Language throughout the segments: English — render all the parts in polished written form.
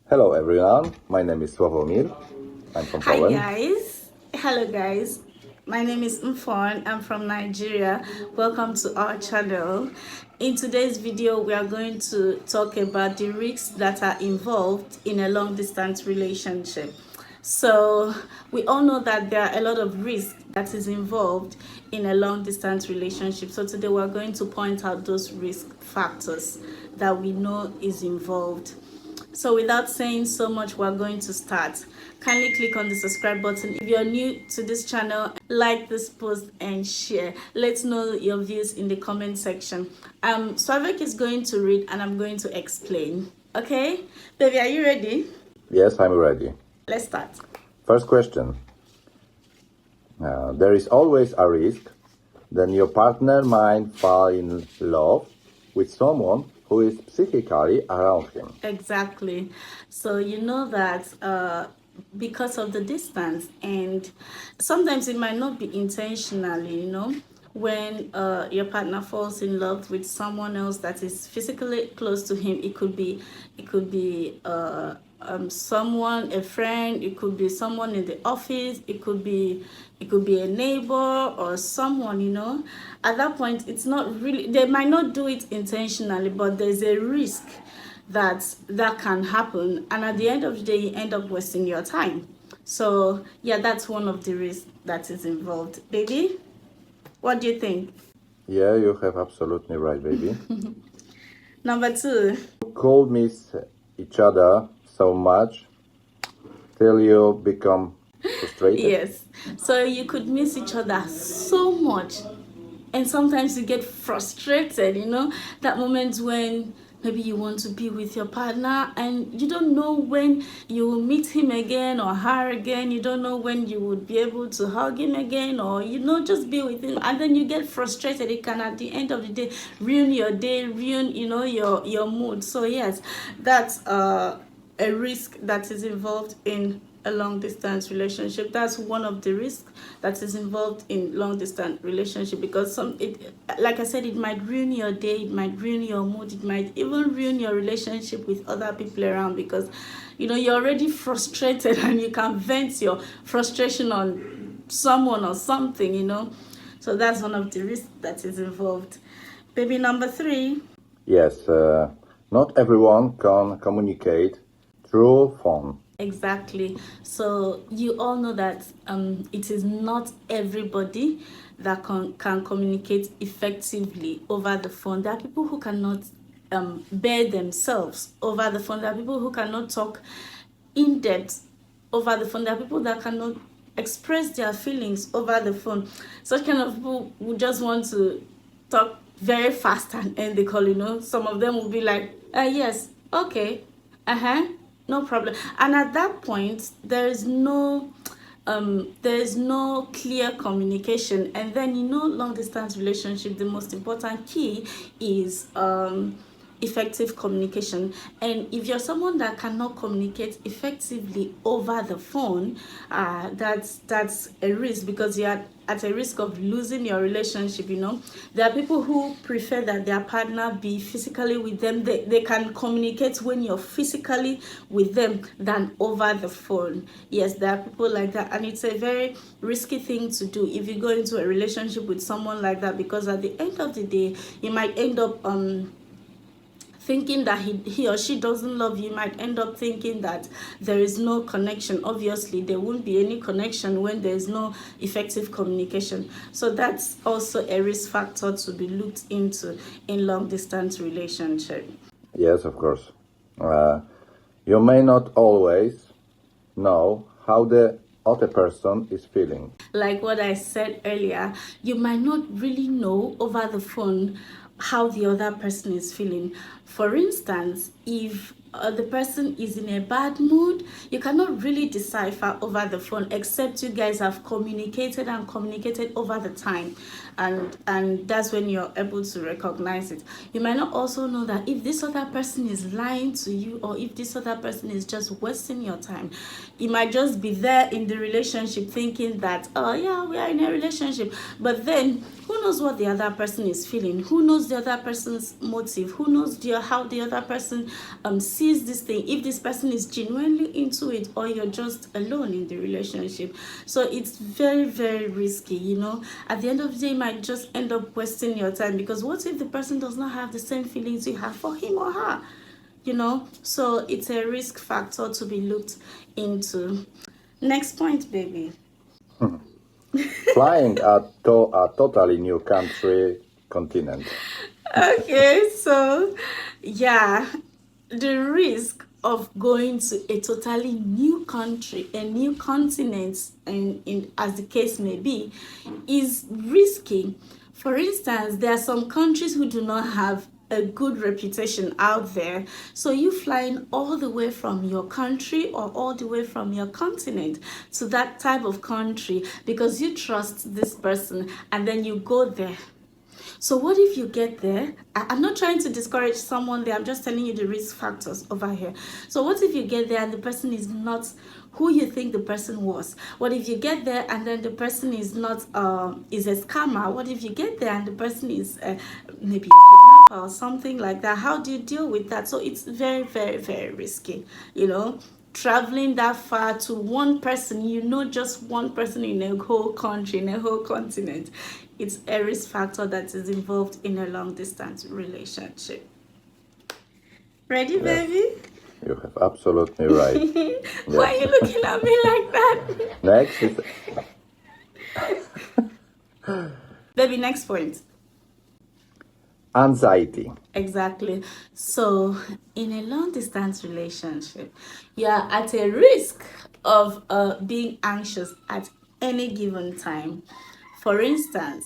Hello everyone, my name is Sławomir. I'm from Hi Poland. guys. Hello guys. My name is Mfon. I'm from Nigeria. Welcome to our channel. In today's video, we are going to talk about the risks that are involved in a long distance relationship. So we all know that there are a lot of risk that is involved in a long distance relationship. So today we're going to point out those risk factors that we know is involved. So without saying so much, we're going to start. Kindly click on the subscribe button if you're new to this channel, like this post and share. Let's know your views in the comment section. Swavik is going to read and I'm going to explain. Okay? Baby, are you ready? Yes, I'm ready. Let's start. First question. There is always a risk that your partner might fall in love with someone who is psychically around him. Exactly. So you know that because of the distance, and sometimes it might not be intentionally, when your partner falls in love with someone else that is physically close to him. It could be someone, a friend. It could be someone in the office. It could be a neighbor or someone. At that point, it's not really. They might not do it intentionally, but there's a risk that can happen, and at the end of the day you end up wasting your time. So yeah, that's one of the risks that is involved. Baby, what do you think? Yeah, you have absolutely right, baby. Number two. Could miss each other so much till you become frustrated. Yes, so you could miss each other so much, and sometimes you get frustrated, that moment when maybe you want to be with your partner and you don't know when you will meet him again or her again. You don't know when you would be able to hug him again, or just be with him, and then you get frustrated. It can at the end of the day ruin your day, ruin your mood. So yes, that's a risk that is involved in a long distance relationship. That's one of the risks that is involved in long distance relationship, because like I said, it might ruin your day, it might ruin your mood, it might even ruin your relationship with other people around, because you're already frustrated and you can vent your frustration on someone or something. So that's one of the risks that is involved. Baby, number three. Yes, not everyone can communicate through phone. Exactly. So you all know that it is not everybody that can communicate effectively over the phone. There are people who cannot bear themselves over the phone. There are people who cannot talk in depth over the phone. There are people that cannot express their feelings over the phone. Such kind of people who just want to talk very fast and end the call. Some of them will be like, yes, okay, no problem. And at that point, there is no clear communication. And then long distance relationship, the most important key is effective communication. And if you're someone that cannot communicate effectively over the phone, that's a risk, because you're at a risk of losing your relationship. There are people who prefer that their partner be physically with them. They can communicate when you're physically with them than over the phone. Yes, there are people like that, and it's a very risky thing to do if you go into a relationship with someone like that, because at the end of the day you might end up thinking that he or she doesn't love you. Might end up thinking that there is no connection. Obviously there won't be any connection when there is no effective communication. So that's also a risk factor to be looked into in long distance relationship. Yes, of course. You may not always know how the other person is feeling. Like what I said earlier, you might not really know over the phone how the other person is feeling. For instance, if the person is in a bad mood, you cannot really decipher over the phone, except you guys have communicated over the time, and that's when you're able to recognize it. You might not also know that if this other person is lying to you, or if this other person is just wasting your time. You might just be there in the relationship thinking that, oh yeah, we are in a relationship, but then who knows what the other person is feeling? Who knows the other person's motive? Who knows how the other person sees sees this thing, if this person is genuinely into it or you're just alone in the relationship. So it's very, very risky, you know. At the end of the day, you might just end up wasting your time, because what if the person does not have the same feelings you have for him or her, you know? So it's a risk factor to be looked into. Next point, baby. Flying to a totally new country, continent. Okay, so yeah, the risk of going to a totally new country, a new continent, and as the case may be, is risky. For instance, there are some countries who do not have a good reputation out there. So you flying all the way from your country or all the way from your continent to that type of country because you trust this person, and then you go there. So what if you get there? I'm not trying to discourage someone there. I'm just telling you the risk factors over here. So what if you get there and the person is not who you think the person was? What if you get there and then the person is not is a scammer? What if you get there and the person is maybe a kidnapper or something like that? How do you deal with that? So it's very, very, very risky, you know. Traveling that far to one person, you know, just one person in a whole country, in a whole continent. It's a risk factor that is involved in a long distance relationship. Ready, Yes. baby? You have absolutely right. Why are you looking at me like that? Next is Baby, next point. anxiety. Exactly. So, in a long distance relationship, you are at a risk of being anxious at any given time. For instance,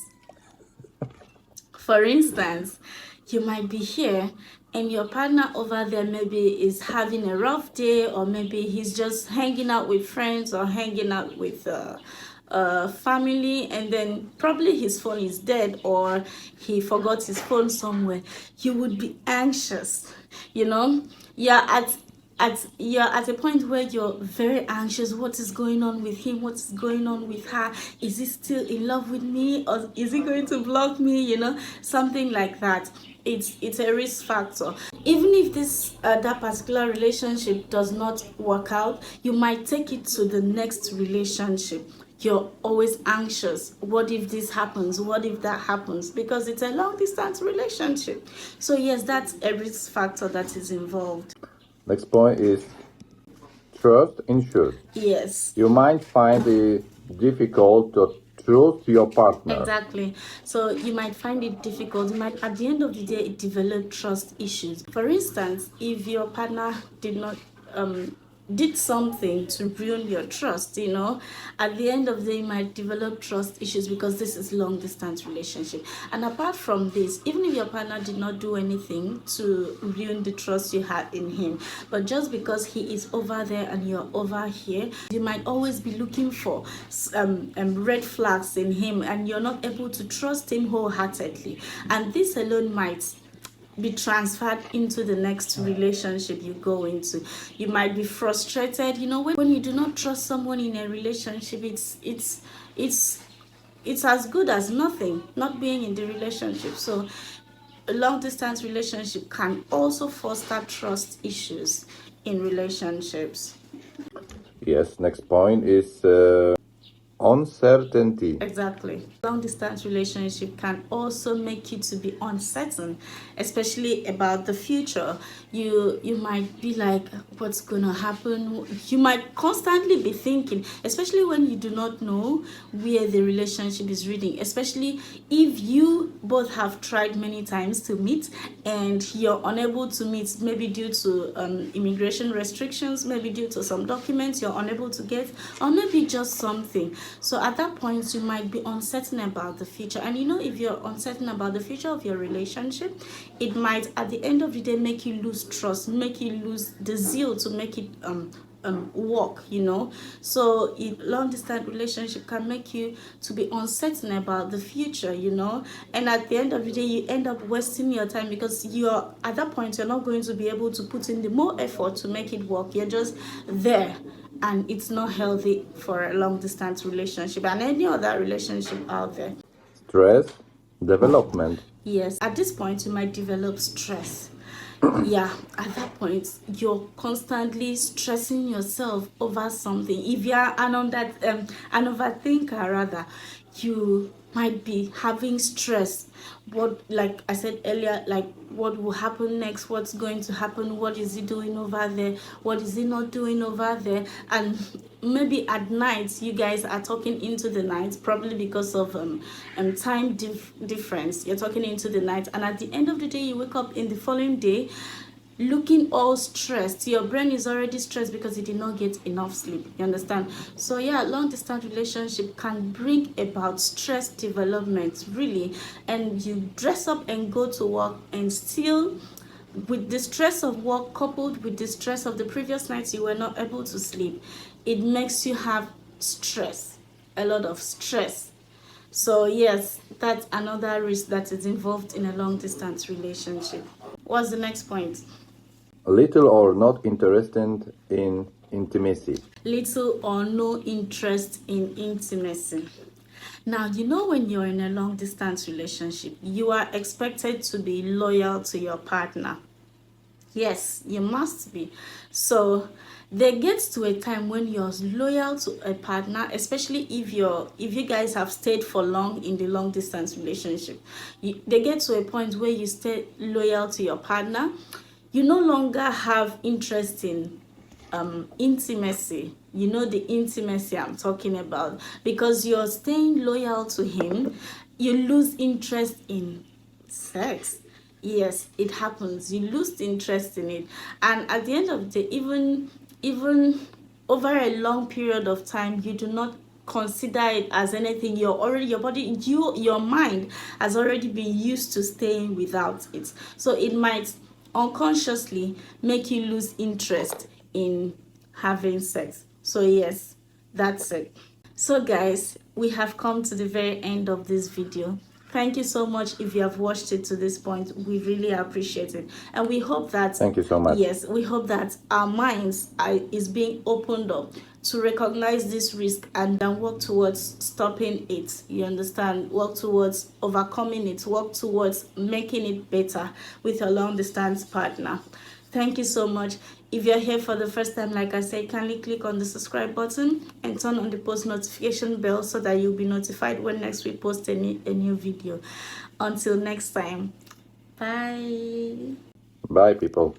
you might be here and your partner over there maybe is having a rough day, or maybe he's just hanging out with friends or hanging out with family, and then probably his phone is dead or he forgot his phone somewhere. You would be anxious, you know. You're at a point where you're very anxious. What is going on with him? What is going on with her? Is he still in love with me, or is he going to block me? You know, something like that. It's a risk factor. Even if this that particular relationship does not work out, you might take it to the next relationship. You're always anxious. What if this happens? What if that happens? Because it's a long distance relationship. So yes, that's a risk factor that is involved. Next point is trust issues. Yes. You might find it difficult to trust your partner. Exactly. So you might find it difficult. You might, at the end of the day, develop trust issues. For instance, if your partner did something to ruin your trust, you know, at the end of the day, you might develop trust issues because this is long distance relationship. And apart from this, even if your partner did not do anything to ruin the trust you had in him, but just because he is over there and you're over here, you might always be looking for red flags in him, and you're not able to trust him wholeheartedly. And this alone might be transferred into the next relationship you go into. You might be frustrated, you know, when you do not trust someone in a relationship. It's as good as nothing not being in the relationship. So a long distance relationship can also foster trust issues in relationships. Yes, next point is uncertainty. Exactly. Long distance relationship can also make you to be uncertain, especially about the future. You might be like, what's gonna happen? You might constantly be thinking, especially when you do not know where the relationship is leading, especially if you both have tried many times to meet and you're unable to meet, maybe due to immigration restrictions, maybe due to some documents you're unable to get, or maybe just something. So at that point, you might be uncertain about the future. And you know, if you're uncertain about the future of your relationship, it might, at the end of the day, make you lose trust, make you lose the zeal to make it work, you know. So a long distance relationship can make you to be uncertain about the future, you know. And at the end of the day, you end up wasting your time, because you're at that point, you're not going to be able to put in the more effort to make it work. You're just there, and it's not healthy for a long distance relationship and any other relationship out there. Stress development. Yes, at this point, you might develop stress. yeah, at that point you're constantly stressing yourself over something. If you're an overthinker rather, you might be having stress. What, like I said earlier, like what will happen next, what's going to happen, what is he doing over there, what is he not doing over there. And maybe at night you guys are talking into the night, probably because of time difference. You're talking into the night, and at the end of the day you wake up in the following day looking all stressed. Your brain is already stressed because it did not get enough sleep. You understand? So yeah, long distance relationship can bring about stress development, really. And you dress up and go to work, and still, with the stress of work coupled with the stress of the previous nights you were not able to sleep, it makes you have stress, a lot of stress. So yes, that's another risk that is involved in a long distance relationship. What's the next point? Little or not interested in intimacy. Little or no interest in intimacy. Now, you know, when you're in a long distance relationship, you are expected to be loyal to your partner. Yes, you must be. So there gets to a time when you're loyal to a partner, especially if you guys have stayed for long in the long distance relationship. They get to a point where you stay loyal to your partner. You no longer have interest in intimacy. You know the intimacy I'm talking about, because you're staying loyal to him. You lose interest in sex. Yes, it happens. You lose interest in it, and at the end of the day, even over a long period of time, you do not consider it as anything. You're already, your mind has already been used to staying without it, so it might unconsciously make you lose interest in having sex. So yes, that's it. So guys, we have come to the very end of this video. Thank you so much if you have watched it to this point. We really appreciate it, and we hope that, Thank you so much. yes, we hope that our minds is being opened up to recognize this risk and then work towards stopping it. You understand? Work towards overcoming it, work towards making it better with a long distance partner. Thank you so much. If you're here for the first time, like I said, kindly click on the subscribe button and turn on the post notification bell so that you'll be notified when next we post a new video. Until next time, bye. Bye, people.